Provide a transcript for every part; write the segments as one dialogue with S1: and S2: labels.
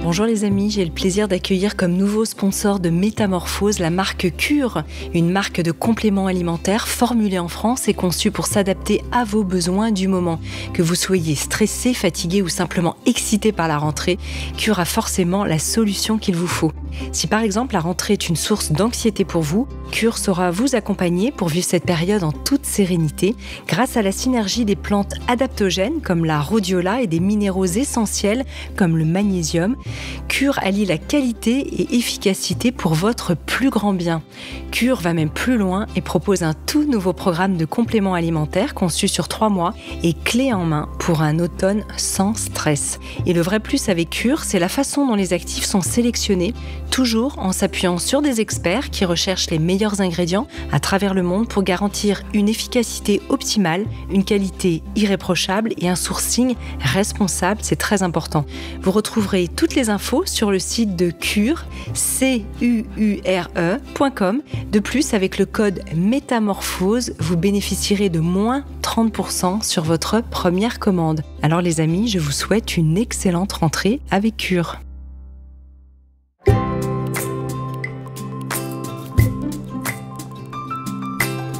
S1: Bonjour les amis, j'ai le plaisir d'accueillir comme nouveau sponsor de Métamorphose la marque Cure, une marque de compléments alimentaires formulée en France et conçue pour s'adapter à vos besoins du moment. Que vous soyez stressé, fatigué ou simplement excité par la rentrée, Cure a forcément la solution qu'il vous faut. Si par exemple la rentrée est une source d'anxiété pour vous, Cure saura vous accompagner pour vivre cette période en toute sérénité grâce à la synergie des plantes adaptogènes comme la rhodiola et des minéraux essentiels comme le magnésium. Cure allie la qualité et efficacité pour votre plus grand bien. Cure va même plus loin et propose un tout nouveau programme de compléments alimentaires conçu sur 3 mois et clé en main pour un automne sans stress. Et le vrai plus avec Cure, c'est la façon dont les actifs sont sélectionnés, toujours en s'appuyant sur des experts qui recherchent les meilleurs ingrédients à travers le monde pour garantir une efficacité optimale, une qualité irréprochable et un sourcing responsable, c'est très important. Vous retrouverez toutes les infos sur le site de Cure, CUURE.com. De plus, avec le code Métamorphose, vous bénéficierez de moins 30% sur votre première commande. Alors les amis, je vous souhaite une excellente rentrée avec Cure.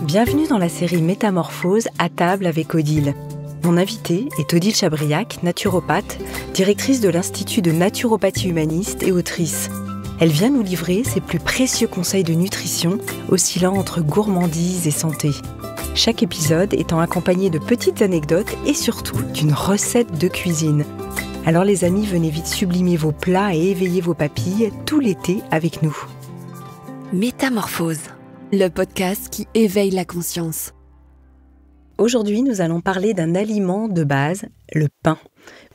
S1: Bienvenue dans la série Métamorphose à table avec Odile. Mon invitée est Odile Chabriac, naturopathe, directrice de l'Institut de naturopathie humaniste et autrice. Elle vient nous livrer ses plus précieux conseils de nutrition, oscillant entre gourmandise et santé. Chaque épisode étant accompagné de petites anecdotes et surtout d'une recette de cuisine. Alors les amis, venez vite sublimer vos plats et éveiller vos papilles tout l'été avec nous.
S2: Métamorphose, le podcast qui éveille la conscience.
S1: Aujourd'hui, nous allons parler d'un aliment de base, le pain.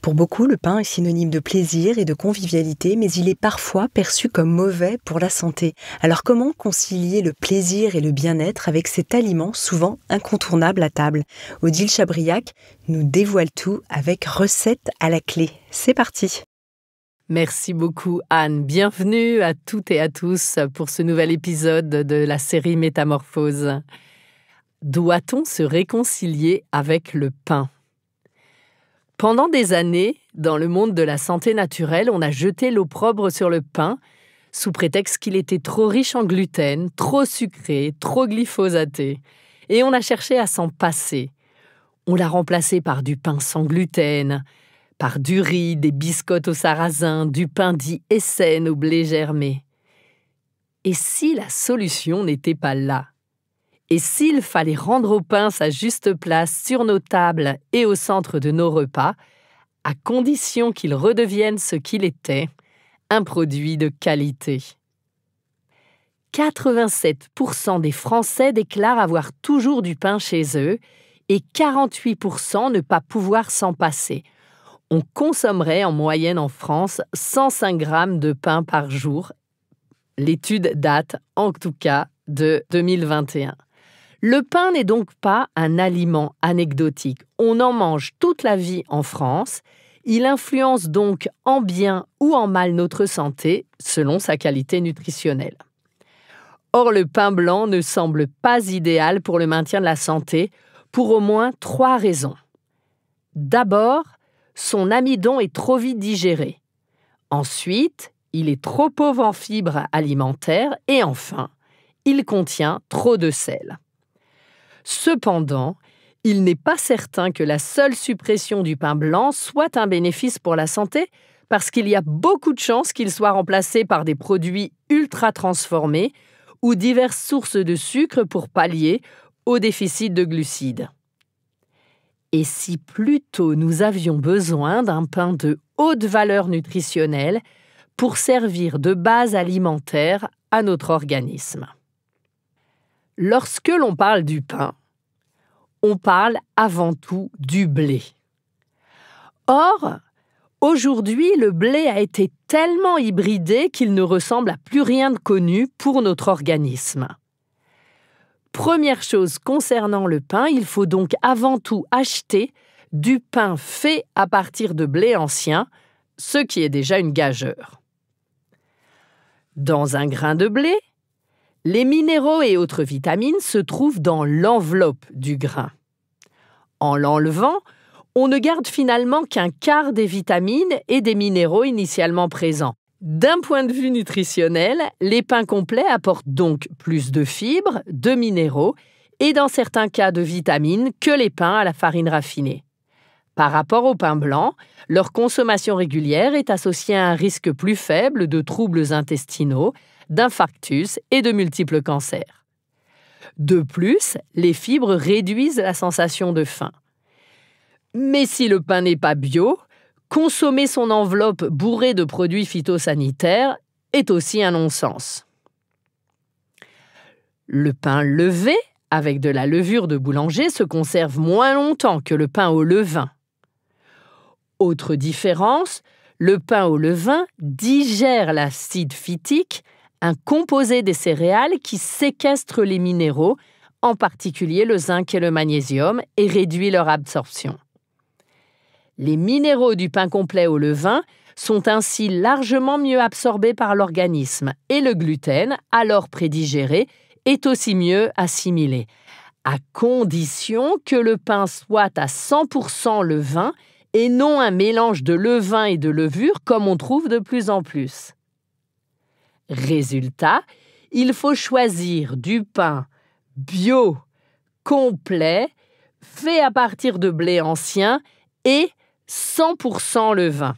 S1: Pour beaucoup, le pain est synonyme de plaisir et de convivialité, mais il est parfois perçu comme mauvais pour la santé. Alors comment concilier le plaisir et le bien-être avec cet aliment souvent incontournable à table ? Odile Chabriac nous dévoile tout avec recette à la clé. C'est parti !
S3: Merci beaucoup Anne. Bienvenue à toutes et à tous pour ce nouvel épisode de la série Métamorphose. Doit-on se réconcilier avec le pain ? Pendant des années, dans le monde de la santé naturelle, on a jeté l'opprobre sur le pain sous prétexte qu'il était trop riche en gluten, trop sucré, trop glyphosaté. Et on a cherché à s'en passer. On l'a remplacé par du pain sans gluten, par du riz, des biscottes au sarrasin, du pain dit Essen au blé germé. Et si la solution n'était pas là ? Et s'il fallait rendre au pain sa juste place sur nos tables et au centre de nos repas, à condition qu'il redevienne ce qu'il était, un produit de qualité. 87% des Français déclarent avoir toujours du pain chez eux et 48% ne pas pouvoir s'en passer. On consommerait en moyenne en France 105 grammes de pain par jour. L'étude date, en tout cas, de 2021. Le pain n'est donc pas un aliment anecdotique. On en mange toute la vie en France. Il influence donc en bien ou en mal notre santé, selon sa qualité nutritionnelle. Or, le pain blanc ne semble pas idéal pour le maintien de la santé, pour au moins 3 raisons. D'abord, son amidon est trop vite digéré. Ensuite, il est trop pauvre en fibres alimentaires. Et enfin, il contient trop de sel. Cependant, il n'est pas certain que la seule suppression du pain blanc soit un bénéfice pour la santé, parce qu'il y a beaucoup de chances qu'il soit remplacé par des produits ultra transformés ou diverses sources de sucre pour pallier au déficit de glucides. Et si plutôt nous avions besoin d'un pain de haute valeur nutritionnelle pour servir de base alimentaire à notre organisme ? Lorsque l'on parle du pain, on parle avant tout du blé. Or, aujourd'hui, le blé a été tellement hybridé qu'il ne ressemble à plus rien de connu pour notre organisme. Première chose concernant le pain, il faut donc avant tout acheter du pain fait à partir de blé ancien, ce qui est déjà une gageure. Dans un grain de blé, les minéraux et autres vitamines se trouvent dans l'enveloppe du grain. En l'enlevant, On ne garde finalement qu'un quart des vitamines et des minéraux initialement présents. D'un point de vue nutritionnel, les pains complets apportent donc plus de fibres, de minéraux et dans certains cas de vitamines que les pains à la farine raffinée. Par rapport aux pains blancs, leur consommation régulière est associée à un risque plus faible de troubles intestinaux, d'infarctus et de multiples cancers. De plus, les fibres réduisent la sensation de faim. Mais si le pain n'est pas bio, consommer son enveloppe bourrée de produits phytosanitaires est aussi un non-sens. Le pain levé, avec de la levure de boulanger, se conserve moins longtemps que le pain au levain. Autre différence, le pain au levain digère l'acide phytique, un composé des céréales qui séquestre les minéraux, en particulier le zinc et le magnésium, et réduit leur absorption. Les minéraux du pain complet au levain sont ainsi largement mieux absorbés par l'organisme et le gluten, alors prédigéré, est aussi mieux assimilé, à condition que le pain soit à 100% levain et non un mélange de levain et de levure comme on trouve de plus en plus. Résultat, il faut choisir du pain bio, complet, fait à partir de blé ancien et 100% levain.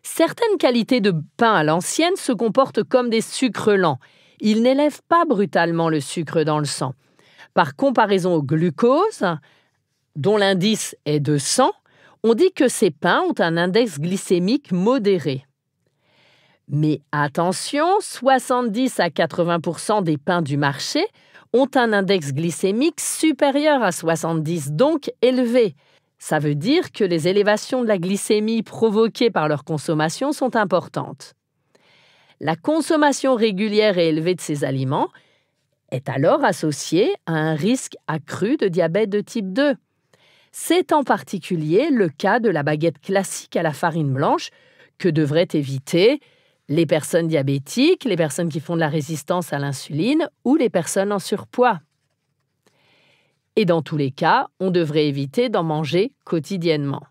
S3: Certaines qualités de pain à l'ancienne se comportent comme des sucres lents. Ils n'élèvent pas brutalement le sucre dans le sang. Par comparaison au glucose, dont l'indice est de 100, on dit que ces pains ont un index glycémique modéré. Mais attention, 70 à 80% des pains du marché ont un index glycémique supérieur à 70, donc élevé. Ça veut dire que les élévations de la glycémie provoquées par leur consommation sont importantes. La consommation régulière et élevée de ces aliments est alors associée à un risque accru de diabète de type 2. C'est en particulier le cas de la baguette classique à la farine blanche que devraient éviter les personnes diabétiques, les personnes qui font de la résistance à l'insuline ou les personnes en surpoids. Et dans tous les cas, on devrait éviter d'en manger quotidiennement.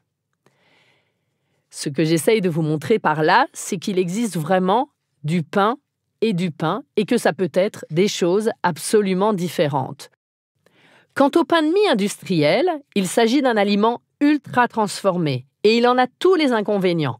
S3: Ce que j'essaye de vous montrer par là, c'est qu'il existe vraiment du pain et que ça peut être des choses absolument différentes. Quant au pain de mie industriel, il s'agit d'un aliment ultra transformé et il en a tous les inconvénients.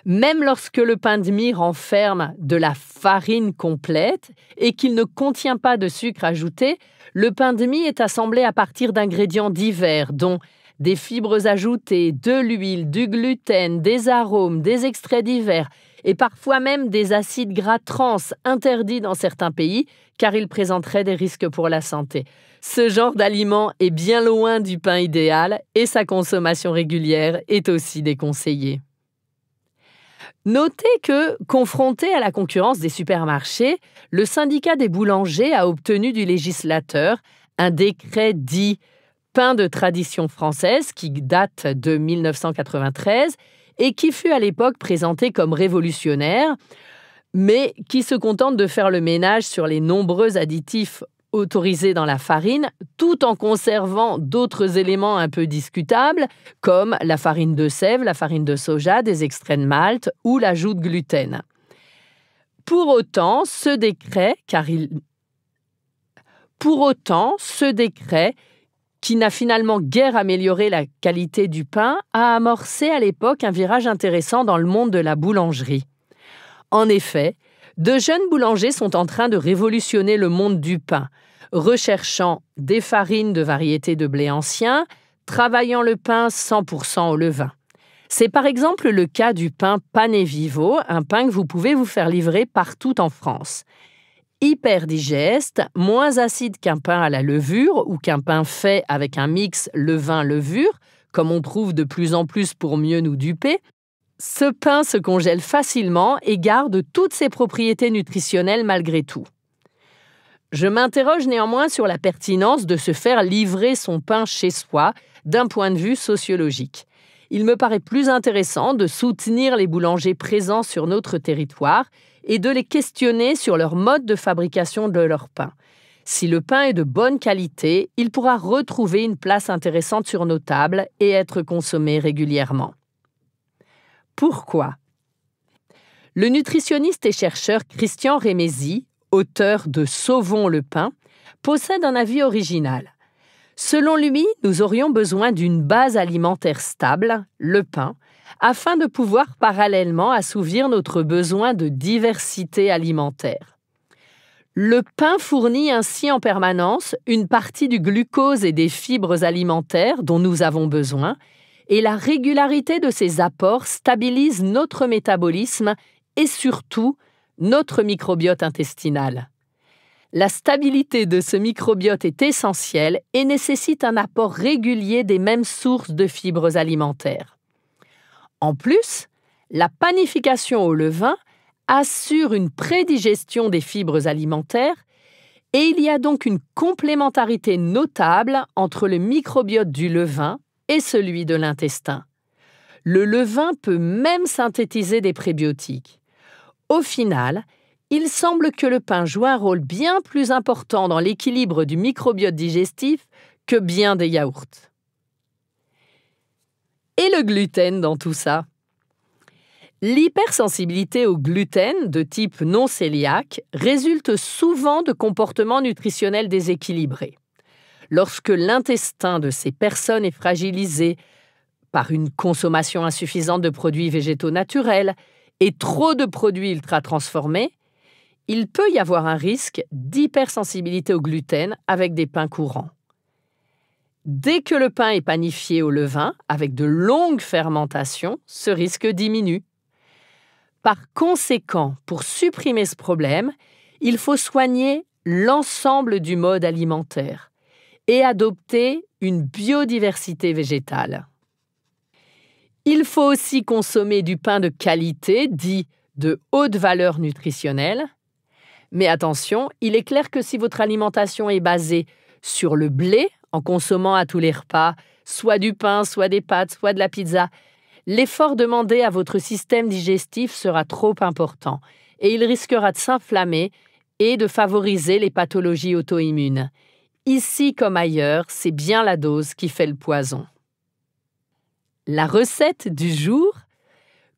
S3: Même lorsque le pain de mie renferme de la farine complète et qu'il ne contient pas de sucre ajouté, le pain de mie est assemblé à partir d'ingrédients divers, dont des fibres ajoutées, de l'huile, du gluten, des arômes, des extraits divers et parfois même des acides gras trans interdits dans certains pays car ils présenteraient des risques pour la santé. Ce genre d'aliment est bien loin du pain idéal et sa consommation régulière est aussi déconseillée. Notez que, confronté à la concurrence des supermarchés, le syndicat des boulangers a obtenu du législateur un décret dit « pain de tradition française » qui date de 1993 et qui fut à l'époque présenté comme révolutionnaire, mais qui se contente de faire le ménage sur les nombreux additifs autorisés dans la farine, tout en conservant d'autres éléments un peu discutables, comme la farine de sève, la farine de soja, des extraits de malt ou l'ajout de gluten. Pour autant, ce décret, qui n'a finalement guère amélioré la qualité du pain, a amorcé à l'époque un virage intéressant dans le monde de la boulangerie. En effet, de jeunes boulangers sont en train de révolutionner le monde du pain, recherchant des farines de variétés de blé ancien, travaillant le pain 100% au levain. C'est par exemple le cas du pain Pane Vivo, un pain que vous pouvez vous faire livrer partout en France. Hyper digeste, moins acide qu'un pain à la levure ou qu'un pain fait avec un mix levain-levure, comme on trouve de plus en plus pour mieux nous duper, ce pain se congèle facilement et garde toutes ses propriétés nutritionnelles malgré tout. Je m'interroge néanmoins sur la pertinence de se faire livrer son pain chez soi d'un point de vue sociologique. Il me paraît plus intéressant de soutenir les boulangers présents sur notre territoire et de les questionner sur leur mode de fabrication de leur pain. Si le pain est de bonne qualité, il pourra retrouver une place intéressante sur nos tables et être consommé régulièrement. Pourquoi ? Le nutritionniste et chercheur Christian Rémézy, auteur de Sauvons le pain, possède un avis original. Selon lui, nous aurions besoin d'une base alimentaire stable, le pain, afin de pouvoir parallèlement assouvir notre besoin de diversité alimentaire. Le pain fournit ainsi en permanence une partie du glucose et des fibres alimentaires dont nous avons besoin, et la régularité de ces apports stabilise notre métabolisme et surtout notre microbiote intestinal. La stabilité de ce microbiote est essentielle et nécessite un apport régulier des mêmes sources de fibres alimentaires. En plus, la panification au levain assure une prédigestion des fibres alimentaires et il y a donc une complémentarité notable entre le microbiote du levain et celui de l'intestin. Le levain peut même synthétiser des prébiotiques. Au final, il semble que le pain joue un rôle bien plus important dans l'équilibre du microbiote digestif que bien des yaourts. Et le gluten dans tout ça ? L'hypersensibilité au gluten de type non cœliaque résulte souvent de comportements nutritionnels déséquilibrés. Lorsque l'intestin de ces personnes est fragilisé par une consommation insuffisante de produits végétaux naturels et trop de produits ultra-transformés, il peut y avoir un risque d'hypersensibilité au gluten avec des pains courants. Dès que le pain est panifié au levain, avec de longues fermentations, ce risque diminue. Par conséquent, pour supprimer ce problème, il faut soigner l'ensemble du mode alimentaire et adopter une biodiversité végétale. Il faut aussi consommer du pain de qualité, dit de haute valeur nutritionnelle. Mais attention, il est clair que si votre alimentation est basée sur le blé, en consommant à tous les repas, soit du pain, soit des pâtes, soit de la pizza, l'effort demandé à votre système digestif sera trop important et il risquera de s'inflammer et de favoriser les pathologies auto-immunes. Ici comme ailleurs, c'est bien la dose qui fait le poison. La recette du jour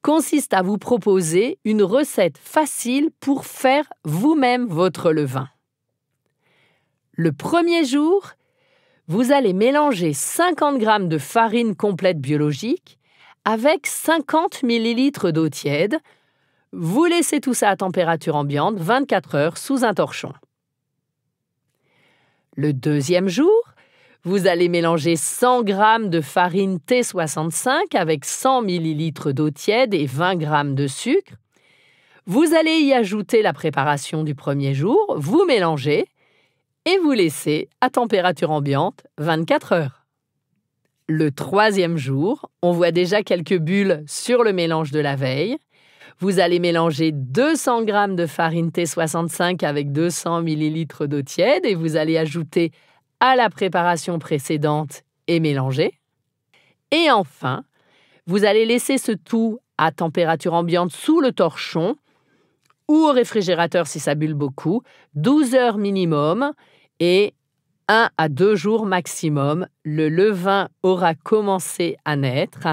S3: consiste à vous proposer une recette facile pour faire vous-même votre levain. Le premier jour, vous allez mélanger 50 g de farine complète biologique avec 50 ml d'eau tiède. Vous laissez tout ça à température ambiante 24 heures sous un torchon. Le deuxième jour, vous allez mélanger 100 g de farine T65 avec 100 ml d'eau tiède et 20 g de sucre. Vous allez y ajouter la préparation du premier jour, vous mélangez et vous laissez à température ambiante 24 heures. Le troisième jour, on voit déjà quelques bulles sur le mélange de la veille. Vous allez mélanger 200 g de farine T65 avec 200 ml d'eau tiède et vous allez ajouter à la préparation précédente et mélanger. Et enfin, vous allez laisser ce tout à température ambiante sous le torchon ou au réfrigérateur si ça bulle beaucoup, 12 heures minimum et 1 à 2 jours maximum. Le levain aura commencé à naître.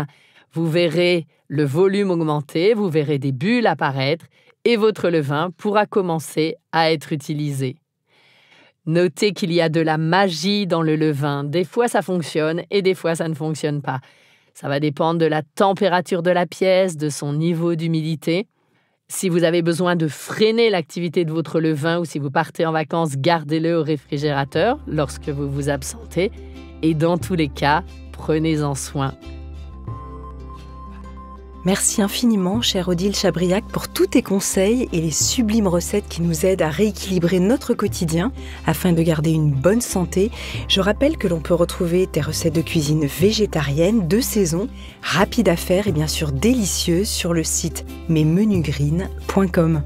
S3: Vous verrez le volume augmenter, vous verrez des bulles apparaître et votre levain pourra commencer à être utilisé. Notez qu'il y a de la magie dans le levain. Des fois, ça fonctionne et des fois, ça ne fonctionne pas. Ça va dépendre de la température de la pièce, de son niveau d'humidité. Si vous avez besoin de freiner l'activité de votre levain ou si vous partez en vacances, gardez-le au réfrigérateur lorsque vous vous absentez. Et dans tous les cas, prenez-en soin.
S1: Merci infiniment, chère Odile Chabriac, pour tous tes conseils et les sublimes recettes qui nous aident à rééquilibrer notre quotidien afin de garder une bonne santé. Je rappelle que l'on peut retrouver tes recettes de cuisine végétarienne de saison, rapides à faire et bien sûr délicieuses sur le site mesmenusgreen.com.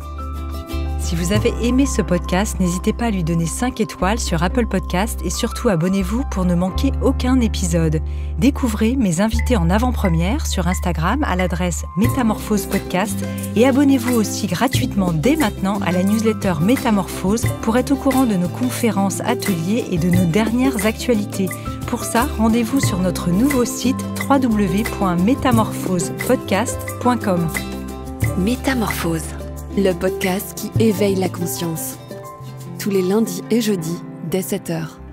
S1: Si vous avez aimé ce podcast, n'hésitez pas à lui donner 5 étoiles sur Apple Podcast et surtout abonnez-vous pour ne manquer aucun épisode. Découvrez mes invités en avant-première sur Instagram à l'adresse Métamorphose Podcast et abonnez-vous aussi gratuitement dès maintenant à la newsletter Métamorphose pour être au courant de nos conférences, ateliers et de nos dernières actualités. Pour ça, rendez-vous sur notre nouveau site www.métamorphosepodcast.com.
S2: Métamorphose, le podcast qui éveille la conscience. Tous les lundis et jeudis dès 7h.